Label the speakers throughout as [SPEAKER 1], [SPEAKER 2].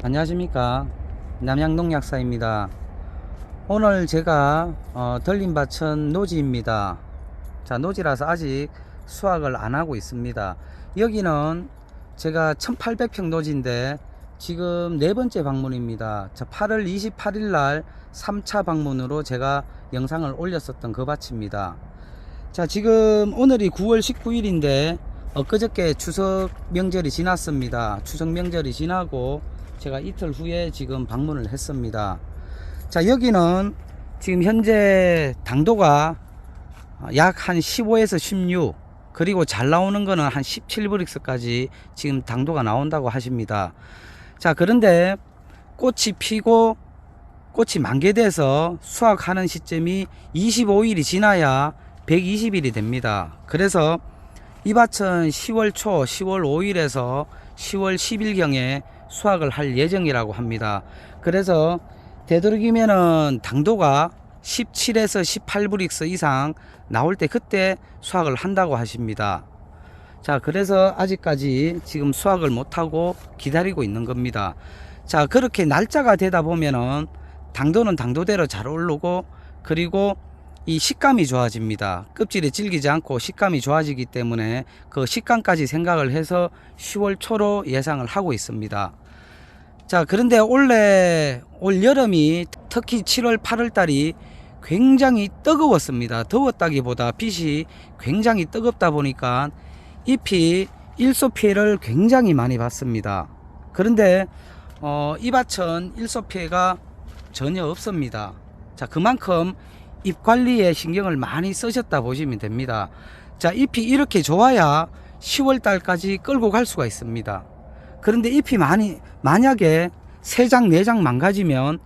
[SPEAKER 1] 안녕하십니까, 남양농약사입니다. 오늘 제가 들림밭은 노지입니다. 자, 노지라서 아직 수확을 안 하고 있습니다. 여기는 제가 1800평 노지인데 지금 네 번째 방문입니다. 자, 8월 28일 날 3차 방문으로 제가 영상을 올렸었던 그 밭입니다. 자, 지금 오늘이 9월 19일인데 엊그저께 추석 명절이 지났습니다. 추석 명절이 지나고 제가 이틀 후에 지금 방문을 했습니다. 자, 여기는 지금 현재 당도가 약 한 15에서 16, 그리고 잘 나오는 거는 한 17브릭스까지 지금 당도가 나온다고 하십니다. 자, 그런데 꽃이 피고 꽃이 만개돼서 수확하는 시점이 25일이 지나야 120일이 됩니다. 그래서 이 밭은 10월 초 10월 5일에서 10월 10일경에 수확을 할 예정이라고 합니다. 그래서 되도록이면은 당도가 17에서 18브릭스 이상 나올 때 그때 수확을 한다고 하십니다. 자, 그래서 아직까지 지금 수확을 못하고 기다리고 있는 겁니다. 자, 그렇게 날짜가 되다 보면은 당도는 당도대로 잘 오르고, 그리고 이 식감이 좋아집니다. 껍질이 질기지 않고 식감이 좋아지기 때문에 그 식감까지 생각을 해서 10월 초로 예상을 하고 있습니다. 자, 그런데 올해 올 여름이 특히 7월 8월 달이 굉장히 뜨거웠습니다. 더웠다기보다 빛이 굉장히 뜨겁다 보니까 잎이 일소 피해를 굉장히 많이 받습니다. 그런데 이 밭은 일소 피해가 전혀 없습니다. 자, 그만큼 잎 관리에 신경을 많이 쓰셨다 보시면 됩니다. 자, 잎이 이렇게 좋아야 10월 달까지 끌고 갈 수가 있습니다. 그런데 잎이 만약에 3장 4장 망가지면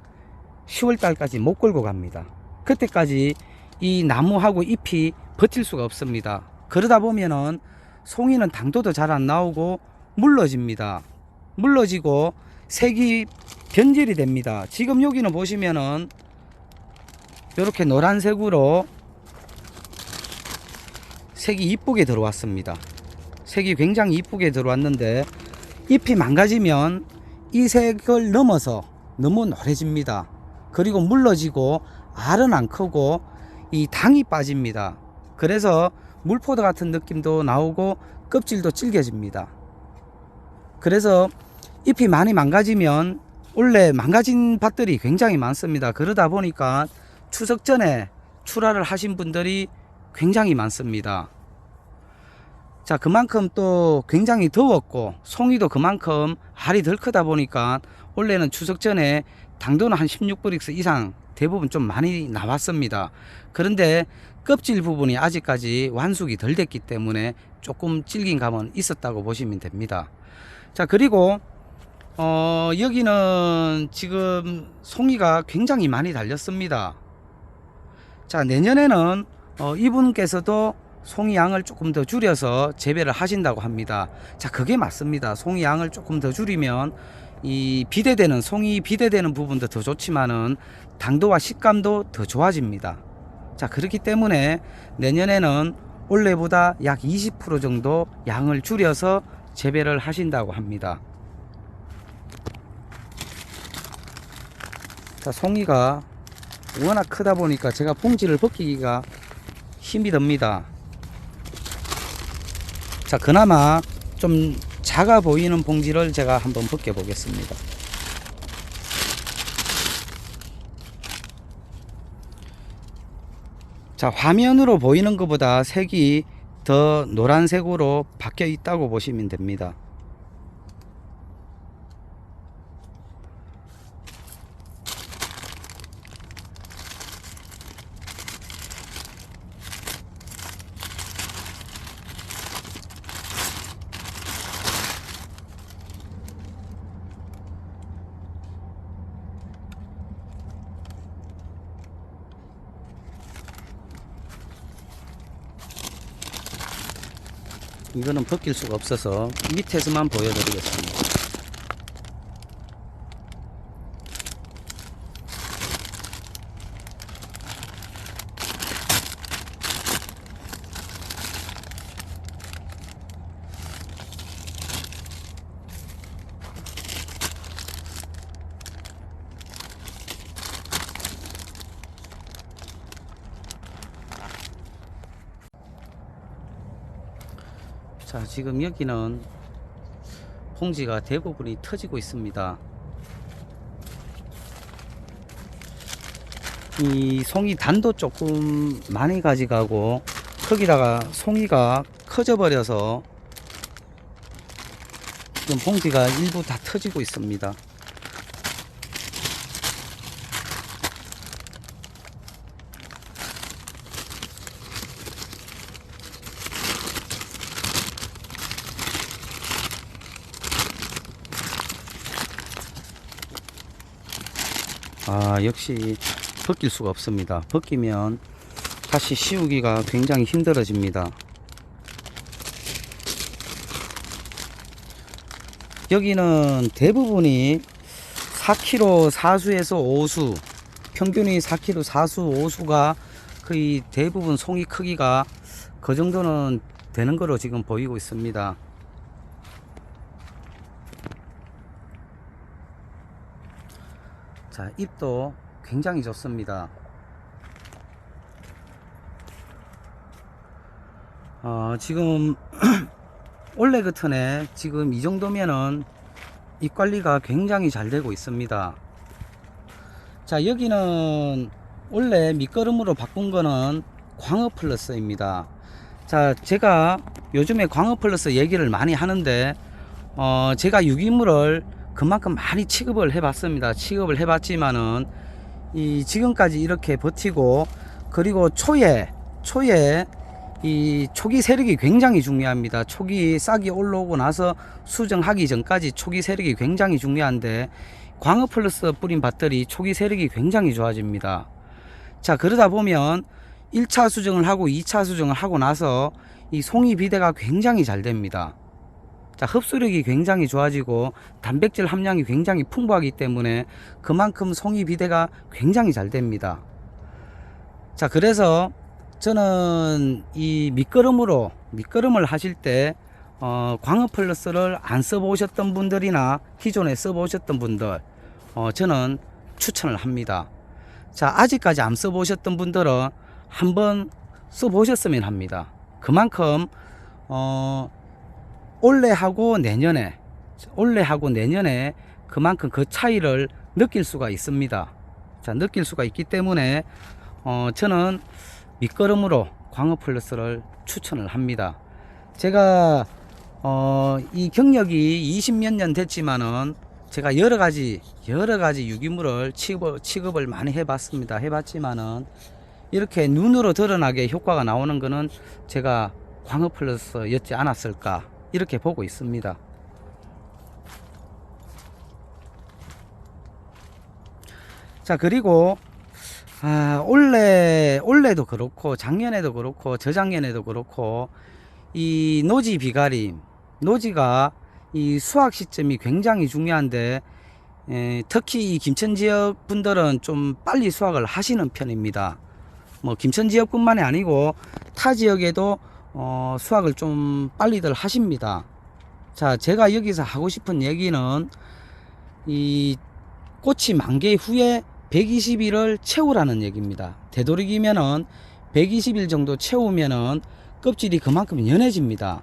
[SPEAKER 1] 10월 달까지 못 끌고 갑니다. 그때까지 이 나무하고 잎이 버틸 수가 없습니다. 그러다 보면은 송이는 당도도 잘 안 나오고 물러집니다. 물러지고 색이 변질이 됩니다. 지금 여기는 보시면은 이렇게 노란색으로 색이 이쁘게 들어왔습니다. 색이 굉장히 이쁘게 들어왔는데 잎이 망가지면 이 색을 넘어서 너무 노래집니다. 그리고 물러지고 알은 안 크고 이 당이 빠집니다. 그래서 물포도 같은 느낌도 나오고 껍질도 질겨집니다. 그래서 잎이 많이 망가지면, 원래 망가진 밭들이 굉장히 많습니다. 그러다 보니까 추석 전에 출하를 하신 분들이 굉장히 많습니다. 자, 그만큼 또 굉장히 더웠고 송이도 그만큼 알이 덜 크다 보니까 원래는 추석 전에 당도는 한 16브릭스 이상 대부분 좀 많이 나왔습니다. 그런데 껍질 부분이 아직까지 완숙이 덜 됐기 때문에 조금 질긴 감은 있었다고 보시면 됩니다. 자, 그리고 여기는 지금 송이가 굉장히 많이 달렸습니다. 자, 내년에는 이분께서도 송이 양을 조금 더 줄여서 재배를 하신다고 합니다. 자, 그게 맞습니다. 송이 양을 조금 더 줄이면 이 비대되는, 송이 비대되는 부분도 더 좋지만은 당도와 식감도 더 좋아집니다. 자, 그렇기 때문에 내년에는 올해보다 약 20% 정도 양을 줄여서 재배를 하신다고 합니다. 자, 송이가 워낙 크다 보니까 제가 봉지를 벗기기가 힘이 듭니다. 자, 그나마 좀 작아 보이는 봉지를 제가 한번 벗겨 보겠습니다. 자, 화면으로 보이는 것보다 색이 더 노란색으로 바뀌어 있다고 보시면 됩니다. 이거는 벗길 수가 없어서 밑에서만 보여드리겠습니다. 자, 지금 여기는 봉지가 대부분이 터지고 있습니다. 이 송이 단도 조금 많이 가져가고 거기다가 송이가 커져 버려서 지금 봉지가 일부 다 터지고 있습니다. 역시 벗길 수가 없습니다. 벗기면 다시 씌우기가 굉장히 힘들어집니다. 여기는 대부분이 4kg 4수에서 5수, 평균이 4kg 4수 5수가 거의 대부분 송이 크기가 그 정도는 되는 거로 지금 보이고 있습니다. 자, 잎도 굉장히 좋습니다. 지금 올해 같은에 지금 이 정도면은 잎 관리가 굉장히 잘 되고 있습니다. 자, 여기는 원래 밑거름으로 바꾼 거는 광어 플러스입니다. 자, 제가 요즘에 광어 플러스 얘기를 많이 하는데 제가 유기물을 그만큼 많이 취급을 해봤습니다. 취급을 해봤지만은 지금까지 이렇게 버티고, 그리고 초에 이 초기 세력이 굉장히 중요합니다. 초기 싹이 올라오고 나서 수정하기 전까지 초기 세력이 굉장히 중요한데, 광어 플러스 뿌린 밭들이 초기 세력이 굉장히 좋아집니다. 자, 그러다 보면 1차 수정을 하고 2차 수정을 하고 나서 이 송이 비대가 굉장히 잘 됩니다. 자, 흡수력이 굉장히 좋아지고 단백질 함량이 굉장히 풍부하기 때문에 그만큼 송이 비대가 굉장히 잘 됩니다. 자, 그래서 저는 이 밑거름을 하실 때 광어 플러스를 안 써보셨던 분들이나 기존에 써보셨던 분들 저는 추천을 합니다. 자, 아직까지 안 써보셨던 분들은 한번 써보셨으면 합니다. 그만큼 올해하고 내년에 그만큼 그 차이를 느낄 수가 있습니다. 자, 느낄 수가 있기 때문에 저는 밑거름으로 광어 플러스를 추천을 합니다. 제가 이 경력이 20몇 년 됐지만은 제가 여러 가지 유기물을 취급을 많이 해봤지만은 이렇게 눈으로 드러나게 효과가 나오는 거는 제가 광어 플러스였지 않았을까, 이렇게 보고 있습니다. 자, 그리고 올해도 그렇고 작년에도 그렇고 저작년에도 그렇고 이 노지 비가림, 노지가 이 수확 시점이 굉장히 중요한데 특히 이 김천 지역 분들은 좀 빨리 수확을 하시는 편입니다. 뭐 김천 지역뿐만이 아니고 타 지역에도 수확을 좀 빨리들 하십니다. 자, 제가 여기서 하고 싶은 얘기는 이 꽃이 만개 후에 120일을 채우라는 얘기입니다. 되도록이면은 120일 정도 채우면은 껍질이 그만큼 연해집니다.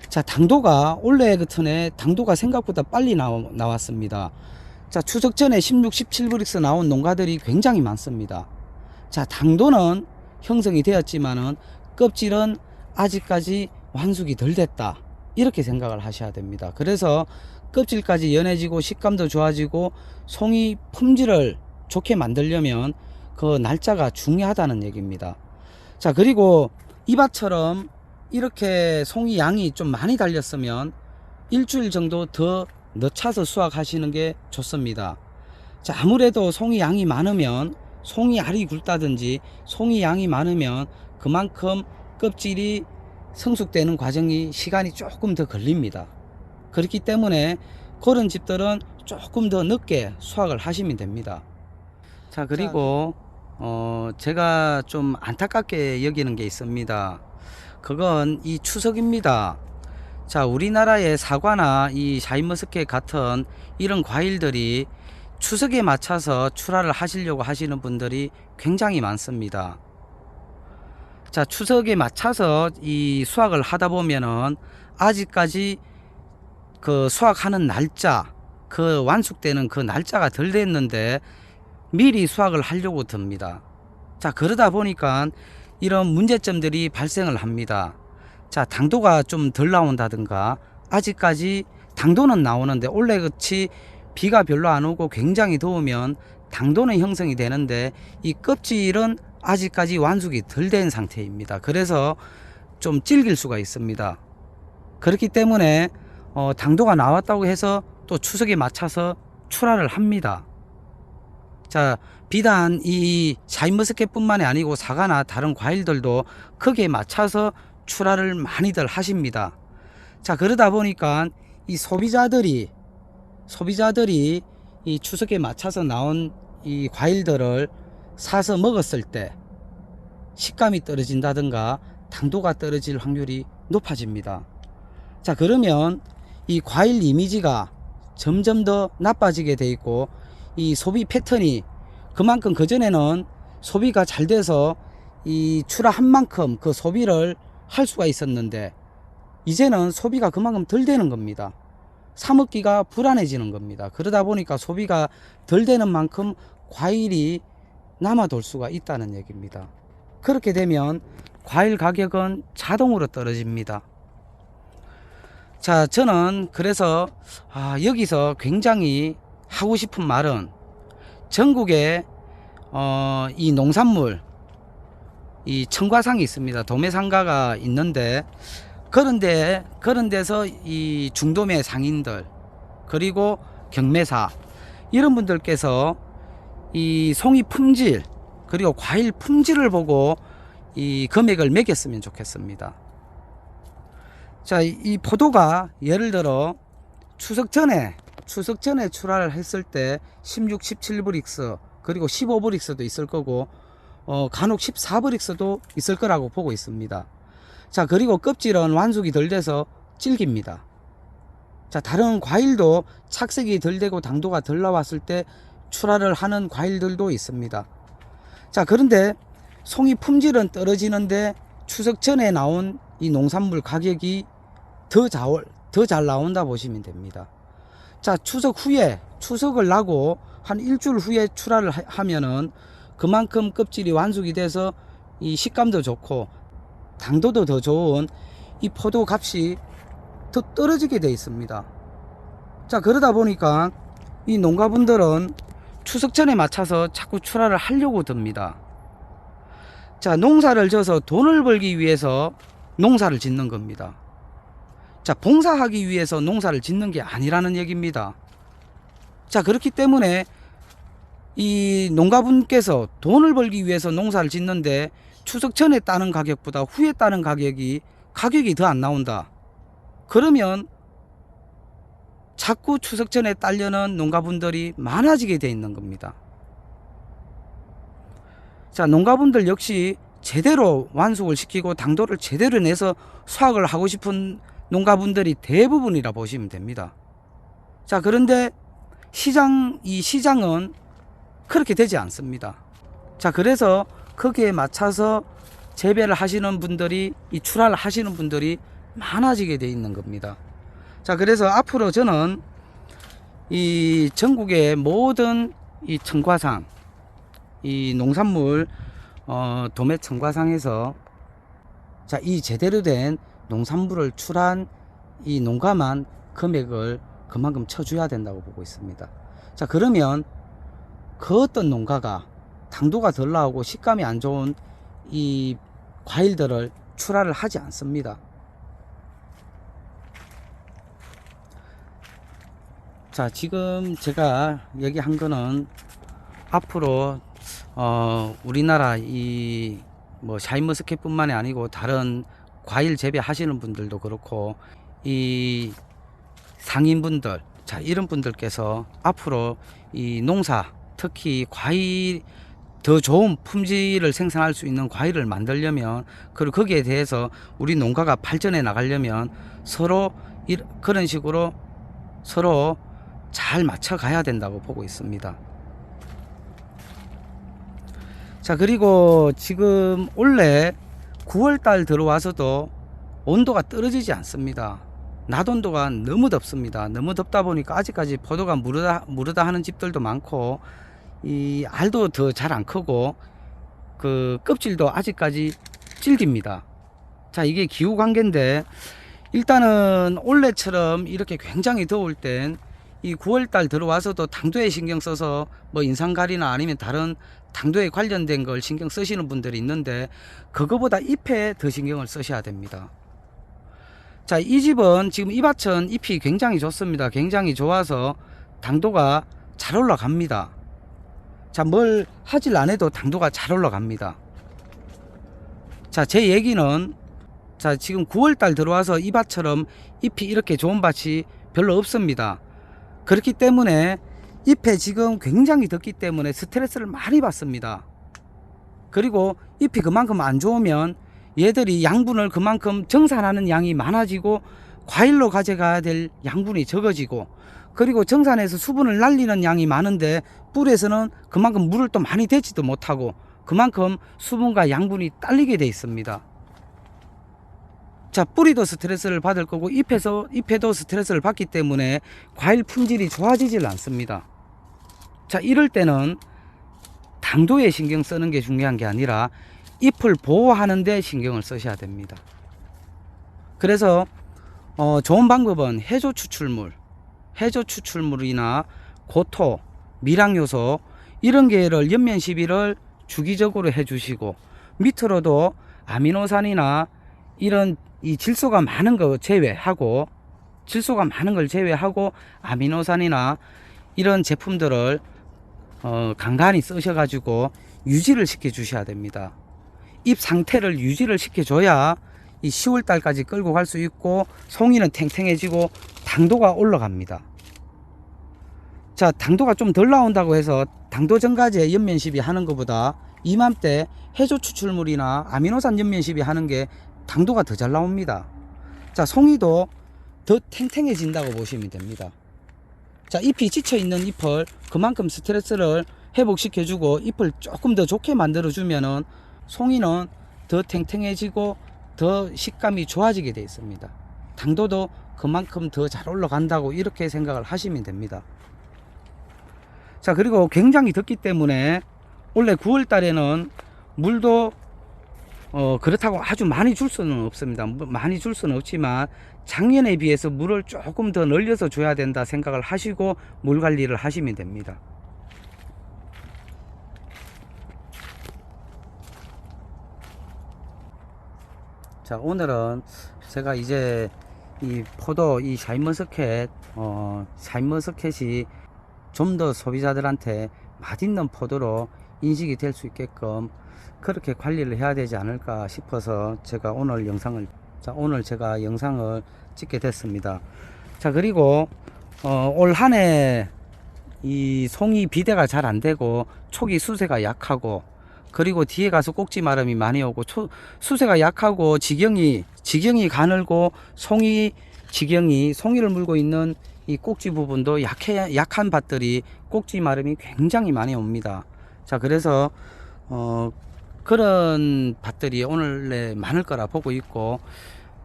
[SPEAKER 1] 자, 당도가 올해 같은 해 당도가 생각보다 빨리 나왔습니다. 자, 추석 전에 16, 17브릭스 나온 농가들이 굉장히 많습니다. 자, 당도는 형성이 되었지만은 껍질은 아직까지 완숙이 덜 됐다, 이렇게 생각을 하셔야 됩니다. 그래서 껍질까지 연해지고 식감도 좋아지고 송이 품질을 좋게 만들려면 그 날짜가 중요하다는 얘기입니다. 자, 그리고 이 밭처럼 이렇게 송이 양이 좀 많이 달렸으면 일주일 정도 더 늦춰서 수확하시는 게 좋습니다. 자, 아무래도 송이 양이 많으면 송이 알이 굵다든지 송이 양이 많으면 그만큼 껍질이 성숙되는 과정이 시간이 조금 더 걸립니다. 그렇기 때문에 그런 집들은 조금 더 늦게 수확을 하시면 됩니다. 자, 그리고 제가 좀 안타깝게 여기는 게 있습니다. 그건 이 추석입니다. 자, 우리나라의 사과나 이 샤인머스켓 같은 이런 과일들이 추석에 맞춰서 출하를 하시려고 하시는 분들이 굉장히 많습니다. 자, 추석에 맞춰서 이 수확을 하다 보면은 아직까지 그 수확하는 날짜, 그 완숙되는 그 날짜가 덜 됐는데 미리 수확을 하려고 듭니다. 자, 그러다 보니까 이런 문제점들이 발생을 합니다. 자, 당도가 좀 덜 나온다든가, 아직까지 당도는 나오는데 올해같이 비가 별로 안 오고 굉장히 더우면 당도는 형성이 되는데 이 껍질은 아직까지 완숙이 덜 된 상태입니다. 그래서 좀 질길 수가 있습니다. 그렇기 때문에 당도가 나왔다고 해서 또 추석에 맞춰서 출하를 합니다. 자, 비단 이 샤인머스켓 뿐만이 아니고 사과나 다른 과일들도 거기에 맞춰서 출하를 많이들 하십니다. 자, 그러다 보니까 이 소비자들이 이 추석에 맞춰서 나온 이 과일들을 사서 먹었을 때 식감이 떨어진다든가 당도가 떨어질 확률이 높아집니다. 자, 그러면 이 과일 이미지가 점점 더 나빠지게 돼 있고, 이 소비 패턴이 그만큼 그전에는 소비가 잘 돼서 이 출하한 만큼 그 소비를 할 수가 있었는데 이제는 소비가 그만큼 덜 되는 겁니다. 사 먹기가 불안해지는 겁니다. 그러다 보니까 소비가 덜 되는 만큼 과일이 남아돌 수가 있다는 얘기입니다. 그렇게 되면 과일 가격은 자동으로 떨어집니다. 자, 저는 그래서 여기서 굉장히 하고 싶은 말은, 전국에 이 농산물, 이 청과상이 있습니다. 도매상가가 있는데 그런 데서 이 중도매 상인들, 그리고 경매사, 이런 분들께서 이 송이 품질, 그리고 과일 품질을 보고 이 금액을 매겼으면 좋겠습니다. 자, 이 포도가 예를 들어 추석 전에 출하를 했을 때 16, 17브릭스, 그리고 15브릭스도 있을 거고, 간혹 14브릭스도 있을 거라고 보고 있습니다. 자, 그리고 껍질은 완숙이 덜 돼서 질깁니다. 자, 다른 과일도 착색이 덜 되고 당도가 덜 나왔을 때 출하를 하는 과일들도 있습니다. 자, 그런데 송이 품질은 떨어지는데 추석 전에 나온 이 농산물 가격이 더 잘 나온다 보시면 됩니다. 자, 추석을 나고 한 일주일 후에 출하를 하면은 그만큼 껍질이 완숙이 돼서 이 식감도 좋고 당도도 더 좋은 이 포도 값이 더 떨어지게 돼 있습니다. 자, 그러다 보니까 이 농가분들은 추석 전에 맞춰서 자꾸 출하를 하려고 듭니다. 자, 농사를 져서 돈을 벌기 위해서 농사를 짓는 겁니다. 자, 봉사하기 위해서 농사를 짓는 게 아니라는 얘기입니다. 자, 그렇기 때문에 이 농가분께서 돈을 벌기 위해서 농사를 짓는데 추석 전에 따는 가격보다 후에 따는 가격이 더 안 나온다. 그러면 자꾸 추석 전에 따려는 농가분들이 많아지게 돼 있는 겁니다. 자, 농가분들 역시 제대로 완숙을 시키고 당도를 제대로 내서 수확을 하고 싶은 농가분들이 대부분이라 보시면 됩니다. 자, 그런데 이 시장은 그렇게 되지 않습니다. 자, 그래서 거기에 맞춰서 재배를 하시는 분들이, 이 출하를 하시는 분들이 많아지게 돼 있는 겁니다. 자, 그래서 앞으로 저는 이 전국의 모든 이 청과상, 이 농산물 도매 청과상에서 자, 이 제대로 된 농산물을 출한 이 농가만 금액을 그만큼 쳐줘야 된다고 보고 있습니다. 자, 그러면 그 어떤 농가가 당도가 덜 나오고 식감이 안 좋은 이 과일들을 출하를 하지 않습니다. 자, 지금 제가 얘기한 거는 앞으로 우리나라 이 뭐 샤인머스켓 뿐만이 아니고 다른 과일 재배하시는 분들도 그렇고 이 상인분들, 자, 이런 분들께서 앞으로 이 농사, 특히 과일 더 좋은 품질을 생산할 수 있는 과일을 만들려면, 그리고 거기에 대해서 우리 농가가 발전해 나가려면 서로 그런 식으로 서로 잘 맞춰 가야 된다고 보고 있습니다. 자, 그리고 지금 원래 9월달 들어와서도 온도가 떨어지지 않습니다. 낮온도가 너무 덥습니다. 너무 덥다 보니까 아직까지 포도가 무르다 하는 집들도 많고, 이 알도 더 잘 안 크고, 그 껍질도 아직까지 질깁니다. 자, 이게 기후 관계인데, 일단은 올해처럼 이렇게 굉장히 더울 땐 이 9월달 들어와서도 당도에 신경 써서 뭐 인상갈이나 아니면 다른 당도에 관련된 걸 신경 쓰시는 분들이 있는데, 그거보다 잎에 더 신경을 쓰셔야 됩니다. 자, 이 집은 지금 이 밭은 잎이 굉장히 좋습니다. 굉장히 좋아서 당도가 잘 올라갑니다. 자, 뭘 하질 안 해도 당도가 잘 올라갑니다. 자, 제 얘기는, 자, 지금 9월달 들어와서 이 밭처럼 잎이 이렇게 좋은 밭이 별로 없습니다. 그렇기 때문에 잎에 지금 굉장히 덥기 때문에 스트레스를 많이 받습니다. 그리고 잎이 그만큼 안 좋으면 얘들이 양분을 그만큼 정산하는 양이 많아지고, 과일로 가져가야 될 양분이 적어지고, 그리고 정산해서 수분을 날리는 양이 많은데 뿔에서는 그만큼 물을 또 많이 대지도 못하고, 그만큼 수분과 양분이 딸리게 돼 있습니다. 자, 뿌리도 스트레스를 받을 거고 잎에도 스트레스를 받기 때문에 과일 품질이 좋아지질 않습니다. 자, 이럴 때는 당도에 신경 쓰는 게 중요한 게 아니라 잎을 보호하는 데 신경을 쓰셔야 됩니다. 그래서 좋은 방법은 해조 추출물이나 고토, 미량요소 이런 계를 연면 시비를 주기적으로 해주시고, 밑으로도 아미노산이나 이런 이 질소가 많은 걸 제외하고 아미노산이나 이런 제품들을 간간히 쓰셔가지고 유지를 시켜 주셔야 됩니다. 잎 상태를 유지를 시켜줘야 이 10월달까지 끌고 갈 수 있고, 송이는 탱탱해지고 당도가 올라갑니다. 자, 당도가 좀 덜 나온다고 해서 당도 증가제 연면 시비 하는 것보다 이맘때 해조 추출물이나 아미노산 연면 시비 하는 게 당도가 더 잘 나옵니다. 자, 송이도 더 탱탱해진다고 보시면 됩니다. 자, 잎이 지쳐있는 잎을 그만큼 스트레스를 회복시켜주고 잎을 조금 더 좋게 만들어주면은 송이는 더 탱탱해지고 더 식감이 좋아지게 되어 있습니다. 당도도 그만큼 더 잘 올라간다고 이렇게 생각을 하시면 됩니다. 자, 그리고 굉장히 덥기 때문에 원래 9월 달에는 물도 그렇다고 아주 많이 줄 수는 없습니다. 많이 줄 수는 없지만 작년에 비해서 물을 조금 더 늘려서 줘야 된다 생각을 하시고 물 관리를 하시면 됩니다. 자, 오늘은 제가 이제 이 포도, 이 샤인머스켓, 샤인머스켓이 좀 더 소비자들한테 맛있는 포도로 인식이 될 수 있게끔 그렇게 관리를 해야 되지 않을까 싶어서 제가 오늘 제가 영상을 찍게 됐습니다. 자, 그리고 올 한 해 이 송이 비대가 잘 안 되고 초기 수세가 약하고, 그리고 뒤에 가서 꼭지 마름이 많이 오고, 수세가 약하고 지경이 가늘고 송이를 물고 있는 이 꼭지 부분도 약한 밭들이 꼭지 마름이 굉장히 많이 옵니다. 자, 그래서 그런 밭들이 오늘에 많을 거라 보고 있고,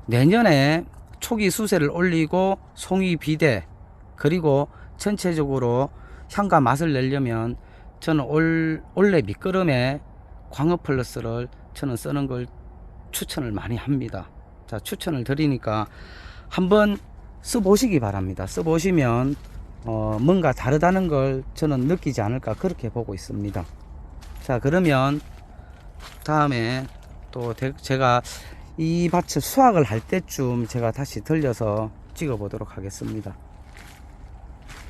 [SPEAKER 1] 내년에 초기 수세를 올리고 송이 비대, 그리고 전체적으로 향과 맛을 내려면 저는 올해 밑거름에 광어 플러스를 저는 쓰는 걸 추천을 많이 합니다. 자, 추천을 드리니까 한번 써보시기 바랍니다. 써보시면 뭔가 다르다는 걸 저는 느끼지 않을까 그렇게 보고 있습니다. 자, 그러면 다음에 또 제가 이 밭을 수확을 할 때쯤 제가 다시 들려서 찍어 보도록 하겠습니다.